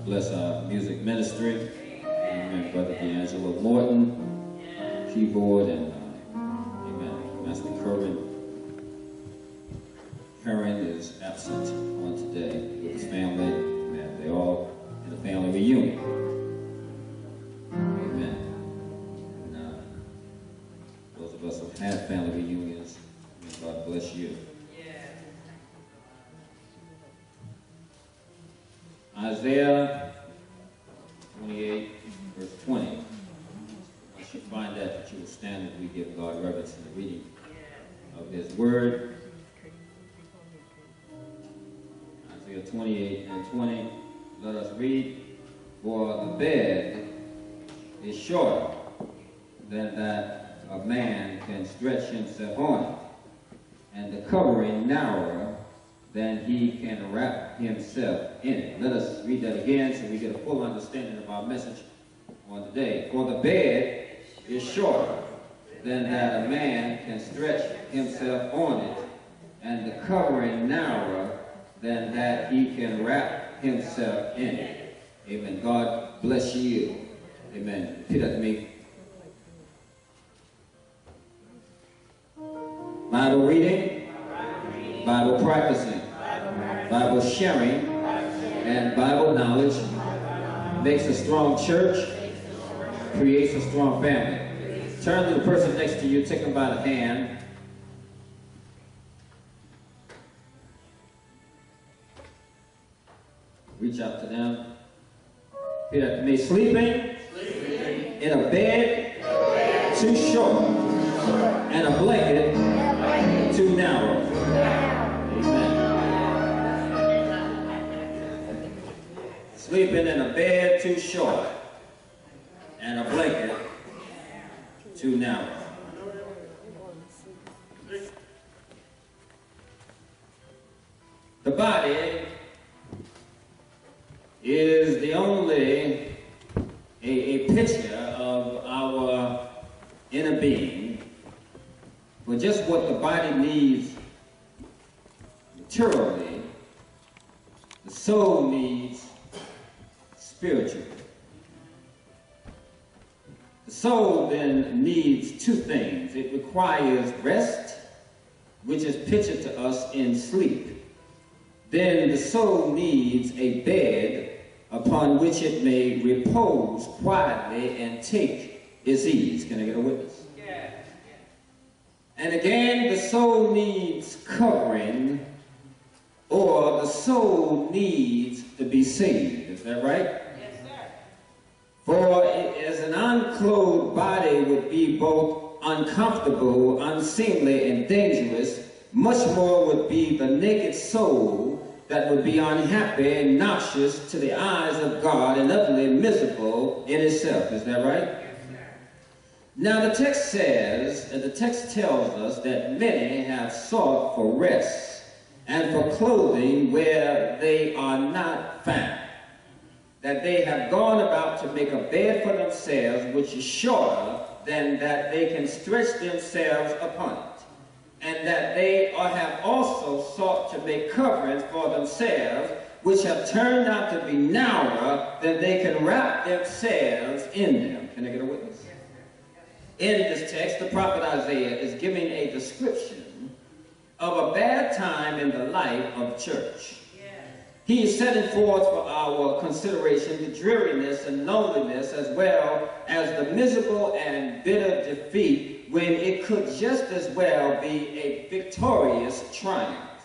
Bless our music ministry. Amen. Brother D'Angelo Morton, keyboard, and amen. Master Curran is absent on today with his family. Amen. They're all in a family reunion. Amen. And those of us who have had family reunions, God bless you. Isaiah 28, verse 20. I should find that you will stand as we give God reverence in the reading of His Word. Isaiah 28 and 20. Let us read. For the bed is shorter than that a man can stretch himself on it, and the covering narrower than he can wrap himself in it. Let us read that again so we get a full understanding of our message on today. For the bed is shorter than that a man can stretch himself on it, and the covering narrower than that he can wrap himself in it. Amen. God bless you. Amen. Repeat after me. Bible reading, Bible practicing, Bible sharing, and Bible knowledge makes a strong church, creates a strong family. Turn to the person next to you, take them by the hand. Reach out to them. Repeat after me. Sleeping in a bed too short, and a blanket too narrow. Sleeping in a bed too short and a blanket too narrow. The body is the only a picture of our inner being, for just what the body needs materially, the soul needs spiritually. The soul then needs two things. It requires rest, which is pictured to us in sleep. Then the soul needs a bed upon which it may repose quietly and take its ease. Can I get a witness? Yeah. And again, the soul needs covering, or the soul needs to be saved. Is that right? For as an unclothed body would be both uncomfortable, unseemly, and dangerous, much more would be the naked soul that would be unhappy and noxious to the eyes of God and utterly miserable in itself. Is that right? Now the text says, and the text tells us that many have sought for rest and for clothing where they are not found. That they have gone about to make a bed for themselves which is shorter than that they can stretch themselves upon it, and that they have also sought to make coverings for themselves which have turned out to be narrower than they can wrap themselves in them. Can I get a witness? In this text, the prophet Isaiah is giving a description of a bad time in the life of the church. He is setting forth for our consideration the dreariness and loneliness, as well as the miserable and bitter defeat, when it could just as well be a victorious triumph.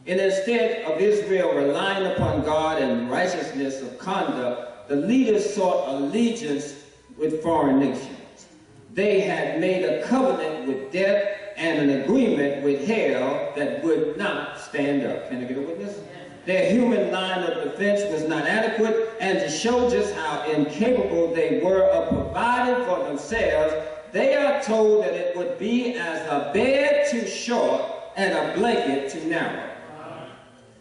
And instead of Israel relying upon God and righteousness of conduct, the leaders sought allegiance with foreign nations. They had made a covenant with death and an agreement with hell that would not stand up. Can I get a witness? Their human line of defense was not adequate, and to show just how incapable they were of providing for themselves, they are told that it would be as a bed too short and a blanket too narrow.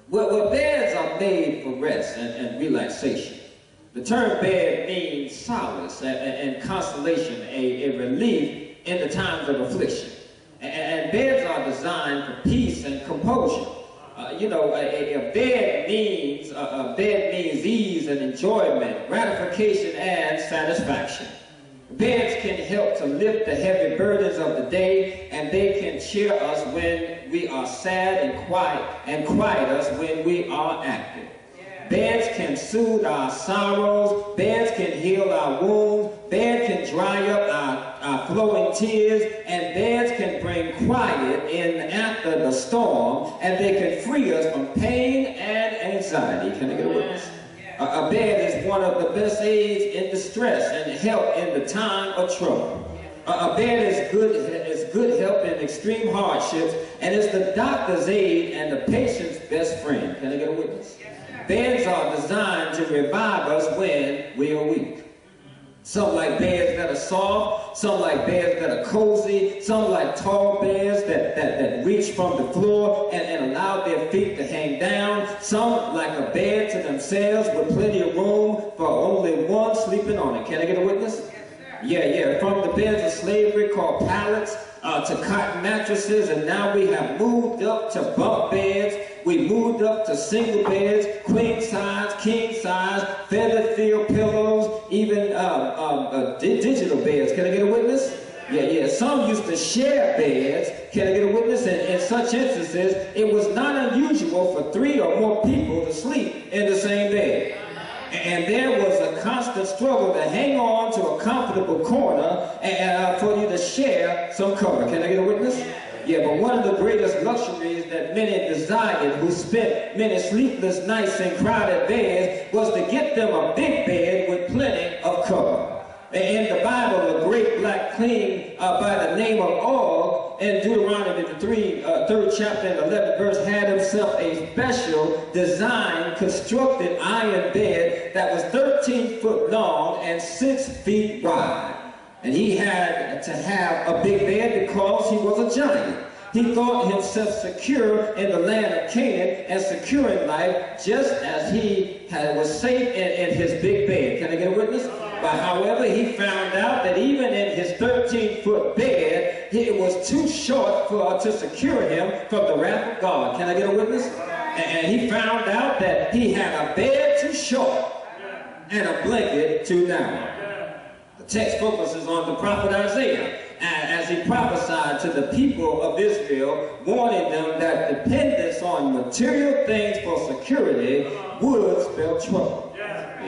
Well, beds are made for rest and relaxation. The term bed means solace and consolation, a relief in the times of affliction. And beds are designed for peace and composure. A bed means ease and enjoyment, gratification and satisfaction. Beds can help to lift the heavy burdens of the day, and they can cheer us when we are sad and quiet us when we are active. Beds can soothe our sorrows, beds can heal our wounds, beds can dry up our flowing tears, and beds can bring quiet in after the storm, and they can free us from pain and anxiety. Can I get a witness? A bed is one of the best aids in distress and help in the time of trouble. A bed is good help in extreme hardships, and it's the doctor's aid and the patient's best friend. Can I get a witness? Beds are designed to revive us when we are weak. Some like beds that are soft, some like beds that are cozy, some like tall beds that reach from the floor and allow their feet to hang down, some like a bed to themselves with plenty of room for only one sleeping on it. Can I get a witness? Yeah. From the beds of slavery called pallets to cotton mattresses, and now we have moved up to bunk beds. We moved up to single beds, queen size, king size, feather field pillows, even digital beds. Can I get a witness? Yeah. Some used to share beds. Can I get a witness? And in such instances, it was not unusual for 3 or more people to sleep in the same bed. And there was a constant struggle to hang on to a comfortable corner and for you to share some cover. Can I get a witness? Yeah, but one of the greatest luxuries that many desired who spent many sleepless nights in crowded beds was to get them a big bed with plenty of cover. In the Bible, a great black king by the name of Og, in Deuteronomy the 3rd chapter and 11th verse, had himself a special designed, constructed iron bed that was 13 foot long and 6 feet wide. And he had to have a big bed because he was a giant. He thought himself secure in the land of Canaan and secure in life, just as he was safe in his big bed. Can I get a witness? But however, he found out that even in his 13-foot bed, it was too short to secure him from the wrath of God. Can I get a witness? And he found out that he had a bed too short and a blanket too narrow. The text focuses on the prophet Isaiah as he prophesied to the people of Israel, warning them that dependence on material things for security would spell trouble.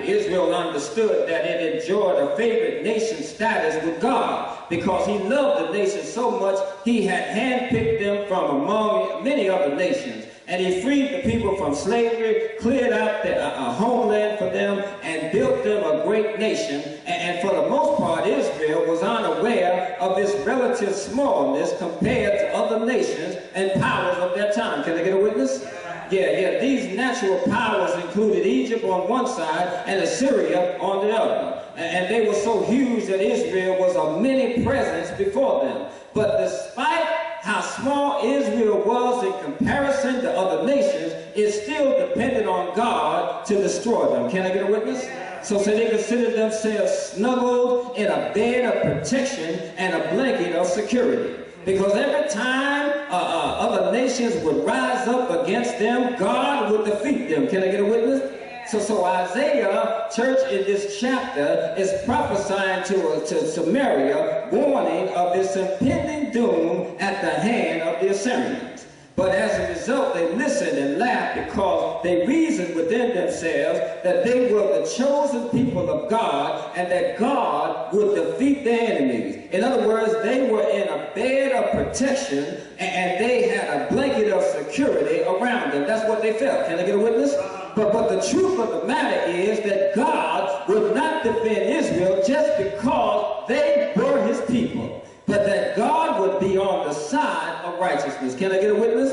Israel understood that it enjoyed a favored nation status with God because he loved the nation so much he had handpicked them from among many other nations. And he freed the people from slavery, cleared out a homeland for them, and built them a great nation. And for the most part, Israel was unaware of its relative smallness compared to other nations and powers of their time. Can I get a witness? Yeah. These natural powers included Egypt on one side and Assyria on the other. And they were so huge that Israel was a mini presence before them. But despite how small Israel was in comparison to other nations, it still depended on God to destroy them. Can I get a witness? So they considered themselves snuggled in a bed of protection and a blanket of security. Because every time other nations would rise up against them, God would defeat them. Can I get a witness? So Isaiah, church, in this chapter is prophesying to Samaria, warning of this impending doom at the hand of the Assyrians. But as a result, they listened and laughed because they reasoned within themselves that they were the chosen people of God and that God would defeat their enemies. In other words, they were in a bed of protection and they had a blanket of security around them. That's what they felt. Can I get a witness? But the truth of the matter is that God would not defend Israel just because they were his people, but that God would be on the side of righteousness. Can I get a witness?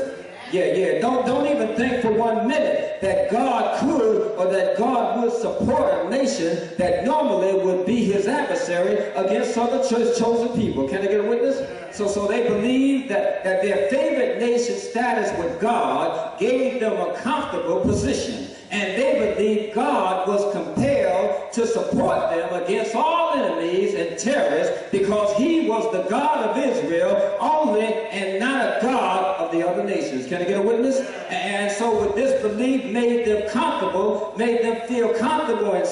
Yeah. Don't even think for 1 minute that God could or that God would support a nation that normally would be his adversary against other chosen people. Can I get a witness? So they believed that their favorite nation status with God gave them a comfortable position. And they believed God was compelled to support them against all enemies and terrorists because he was the God of Israel only and not a God of the other nations. Can I get a witness? And so with this belief made them comfortable, made them feel comfortable and